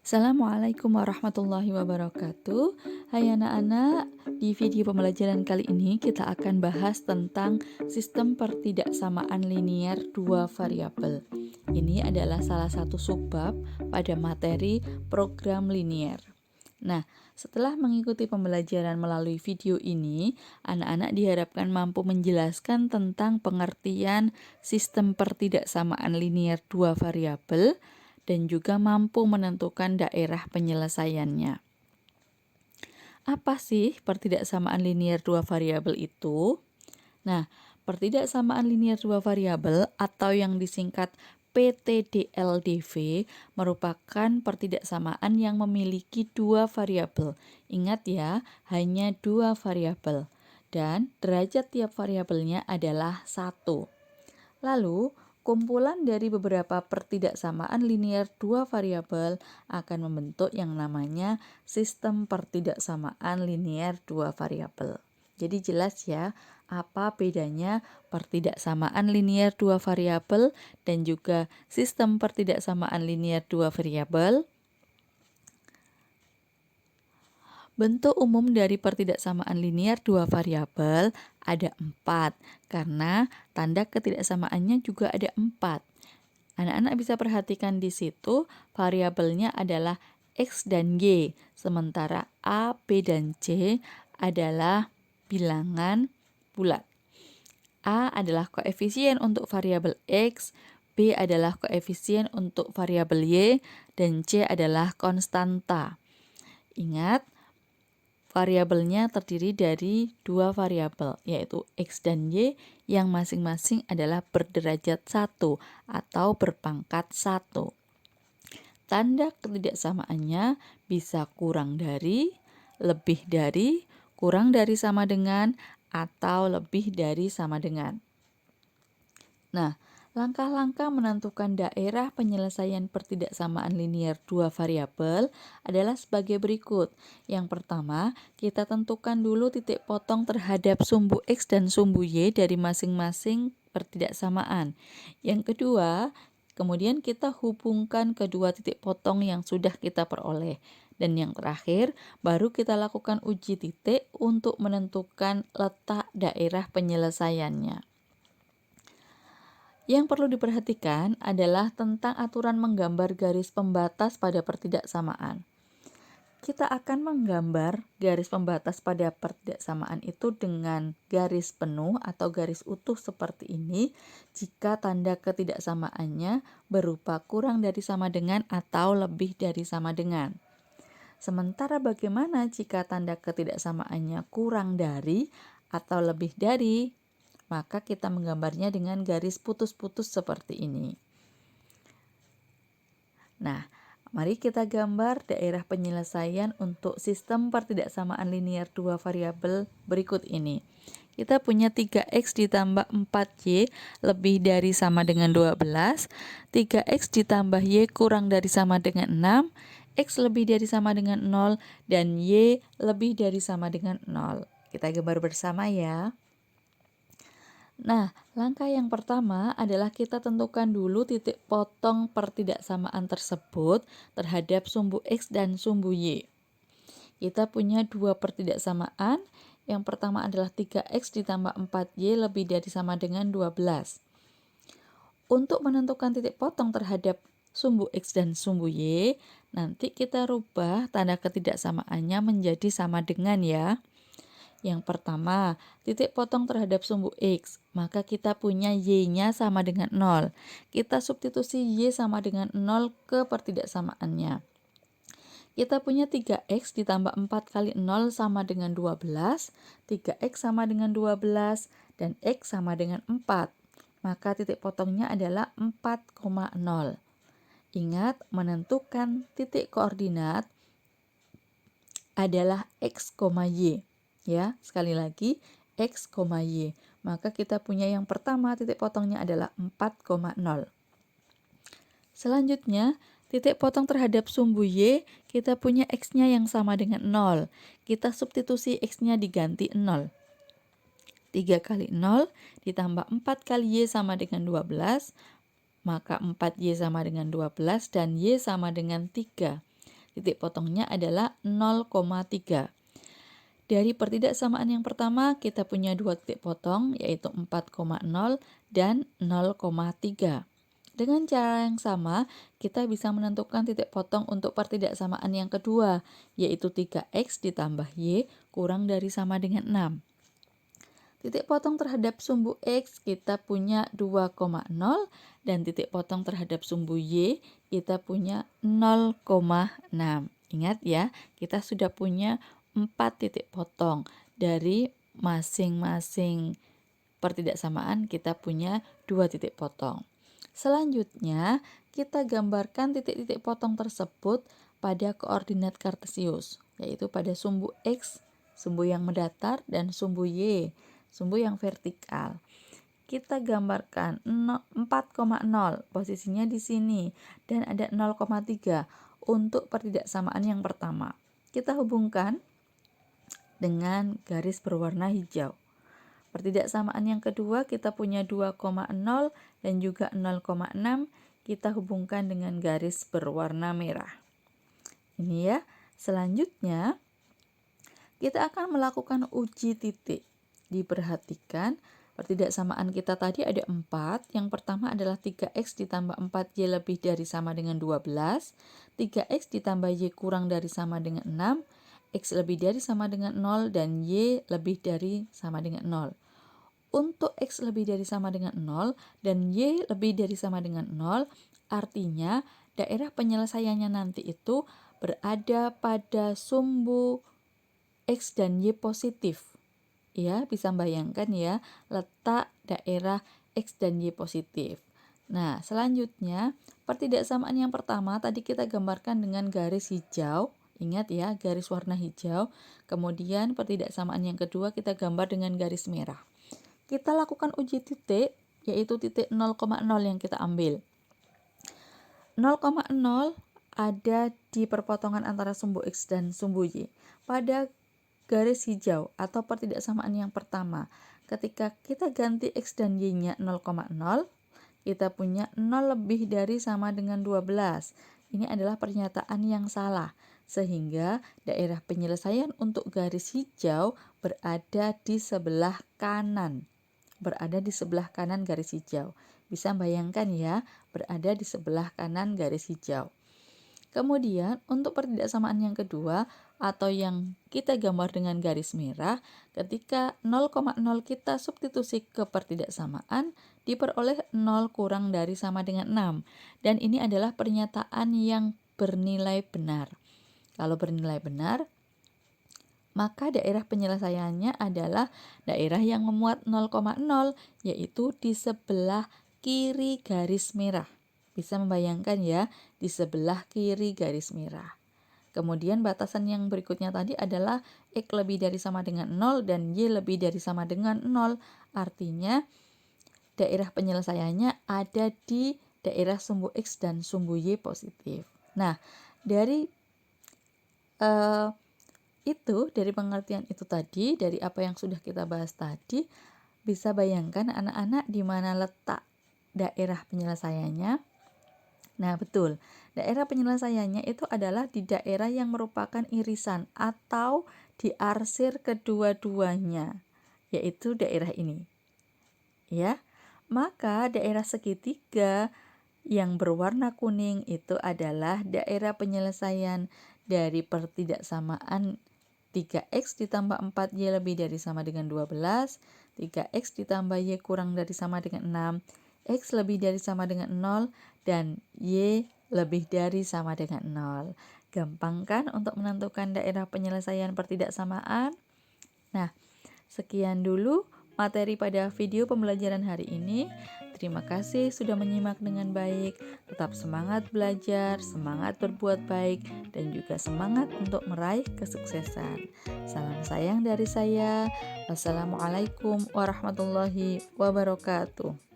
Assalamualaikum warahmatullahi wabarakatuh. Hai anak-anak, di video pembelajaran kali ini kita akan bahas tentang sistem pertidaksamaan linier dua variabel. Ini adalah salah satu subbab pada materi program linier. Nah, setelah mengikuti pembelajaran melalui video ini, anak-anak diharapkan mampu menjelaskan tentang pengertian sistem pertidaksamaan linier dua variabel dan juga mampu menentukan daerah penyelesaiannya. Apa sih pertidaksamaan linier dua variabel itu? Nah, pertidaksamaan linier dua variabel atau yang disingkat PTDLDV merupakan pertidaksamaan yang memiliki dua variabel. Ingat ya, hanya dua variabel. Dan derajat tiap variabelnya adalah 1. Lalu, kumpulan dari beberapa pertidaksamaan linier dua variabel akan membentuk yang namanya sistem pertidaksamaan linier dua variabel. Jadi jelas ya, apa bedanya pertidaksamaan linier dua variabel dan juga sistem pertidaksamaan linier dua variabel. Bentuk umum dari pertidaksamaan linier dua variabel ada 4, karena tanda ketidaksamaannya juga ada 4. Anak-anak bisa perhatikan di situ variabelnya adalah X dan Y, sementara A, B, dan C adalah bilangan bulat. A adalah koefisien untuk variabel X, B adalah koefisien untuk variabel Y, dan C adalah konstanta. Ingat, variabelnya terdiri dari dua variabel, yaitu X dan Y yang masing-masing adalah berderajat 1 atau berpangkat 1. Tanda ketidaksamaannya bisa kurang dari, lebih dari, kurang dari sama dengan, atau lebih dari sama dengan. Nah, langkah-langkah menentukan daerah penyelesaian pertidaksamaan linier dua variabel adalah sebagai berikut. Yang pertama, kita tentukan dulu titik potong terhadap sumbu X dan sumbu Y dari masing-masing pertidaksamaan. Yang kedua, kemudian kita hubungkan kedua titik potong yang sudah kita peroleh. Dan yang terakhir, baru kita lakukan uji titik untuk menentukan letak daerah penyelesaiannya. Yang perlu diperhatikan adalah tentang aturan menggambar garis pembatas pada pertidaksamaan. Kita akan menggambar garis pembatas pada pertidaksamaan itu dengan garis penuh atau garis utuh seperti ini jika tanda ketidaksamaannya berupa kurang dari sama dengan atau lebih dari sama dengan. Sementara bagaimana jika tanda ketidaksamaannya kurang dari atau lebih dari? Maka kita menggambarnya dengan garis putus-putus seperti ini. Nah, mari kita gambar daerah penyelesaian untuk sistem pertidaksamaan linier dua variabel berikut ini. Kita punya 3x ditambah 4y lebih dari sama dengan 12, 3x ditambah y kurang dari sama dengan 6, x lebih dari sama dengan 0, dan y lebih dari sama dengan 0. Kita gambar bersama ya. Nah, langkah yang pertama adalah kita tentukan dulu titik potong pertidaksamaan tersebut terhadap sumbu X dan sumbu Y. Kita punya dua pertidaksamaan. Yang pertama adalah 3X ditambah 4Y lebih dari sama dengan 12. Untuk menentukan titik potong terhadap sumbu X dan sumbu Y, nanti kita rubah tanda ketidaksamaannya menjadi sama dengan ya. Yang pertama, titik potong terhadap sumbu X, maka kita punya Y-nya sama dengan 0. Kita substitusi Y sama dengan 0 ke pertidaksamaannya. Kita punya 3X ditambah 4 kali 0 sama dengan 12, 3X sama dengan 12, dan X sama dengan 4. Maka titik potongnya adalah 4,0. Ingat, menentukan titik koordinat adalah X, Y. Ya, sekali lagi X, Y. Maka kita punya yang pertama titik potongnya adalah 4,0. Selanjutnya, titik potong terhadap sumbu Y, kita punya X-nya yang sama dengan 0. Kita substitusi X-nya diganti 0. 3 kali 0 ditambah 4 kali Y sama dengan 12, maka 4Y sama dengan 12 dan Y sama dengan 3. titik potongnya adalah 0,3. Dari pertidaksamaan yang pertama, kita punya dua titik potong, yaitu 4,0 dan 0,3. Dengan cara yang sama, kita bisa menentukan titik potong untuk pertidaksamaan yang kedua, yaitu 3x ditambah y kurang dari sama dengan 6. Titik potong terhadap sumbu x kita punya 2,0 dan titik potong terhadap sumbu y kita punya 0,6. Ingat ya, kita sudah punya 4 titik potong. Dari masing-masing pertidaksamaan kita punya 2 titik potong. Selanjutnya, kita gambarkan titik-titik potong tersebut pada koordinat kartesius, yaitu pada sumbu x, sumbu yang mendatar, dan sumbu y, sumbu yang vertikal. Kita gambarkan 4,0 posisinya di sini dan ada 0,3 untuk pertidaksamaan yang pertama. Kita hubungkan dengan garis berwarna hijau. Pertidaksamaan yang kedua kita punya 2,0 dan juga 0,6 kita hubungkan dengan garis berwarna merah. Ini ya. Selanjutnya kita akan melakukan uji titik. Diperhatikan pertidaksamaan kita tadi ada 4. Yang pertama adalah 3x ditambah 4y lebih dari sama dengan 12. 3x ditambah y kurang dari sama dengan 6. X lebih dari sama dengan 0 dan Y lebih dari sama dengan 0. Untuk X lebih dari sama dengan 0 dan Y lebih dari sama dengan 0, artinya daerah penyelesaiannya nanti itu berada pada sumbu X dan Y positif. Ya, bisa bayangkan ya, letak daerah X dan Y positif. Nah, selanjutnya, pertidaksamaan yang pertama tadi kita gambarkan dengan garis hijau. Ingat ya, garis warna hijau. Kemudian pertidaksamaan yang kedua kita gambar dengan garis merah. Kita lakukan uji titik, yaitu titik 0,0 yang kita ambil. 0,0 ada di perpotongan antara sumbu X dan sumbu Y. Pada garis hijau atau pertidaksamaan yang pertama, ketika kita ganti X dan Y-nya 0,0, kita punya 0 lebih dari sama dengan 12. Ini adalah pernyataan yang salah, sehingga daerah penyelesaian untuk garis hijau berada di sebelah kanan. Berada di sebelah kanan garis hijau. Bisa bayangkan ya, berada di sebelah kanan garis hijau. Kemudian untuk pertidaksamaan yang kedua atau yang kita gambar dengan garis merah, ketika 0,0 kita substitusi ke pertidaksamaan, diperoleh 0 kurang dari sama dengan 6. Dan ini adalah pernyataan yang bernilai benar. Kalau bernilai benar, maka daerah penyelesaiannya adalah daerah yang memuat 0,0, yaitu di sebelah kiri garis merah. Bisa membayangkan ya, di sebelah kiri garis merah. Kemudian batasan yang berikutnya tadi adalah X lebih dari sama dengan 0 dan Y lebih dari sama dengan 0. Artinya daerah penyelesaiannya ada di daerah sumbu X dan sumbu Y positif. Nah, dari dari pengertian itu tadi, dari apa yang sudah kita bahas tadi, bisa bayangkan anak-anak di mana letak daerah penyelesaiannya. Nah, betul. Daerah penyelesaiannya itu adalah di daerah yang merupakan irisan atau diarsir kedua-duanya, yaitu daerah ini. Ya. Maka daerah segitiga yang berwarna kuning itu adalah daerah penyelesaian dari pertidaksamaan 3x ditambah 4y lebih dari sama dengan 12, 3x ditambah y kurang dari sama dengan 6, x lebih dari sama dengan 0, dan y lebih dari sama dengan 0. Gampang kan untuk menentukan daerah penyelesaian pertidaksamaan? Nah, sekian dulu materi pada video pembelajaran hari ini. Terima kasih sudah menyimak dengan baik. Tetap semangat belajar, semangat berbuat baik, dan juga semangat untuk meraih kesuksesan. Salam sayang dari saya. Wassalamualaikum warahmatullahi wabarakatuh.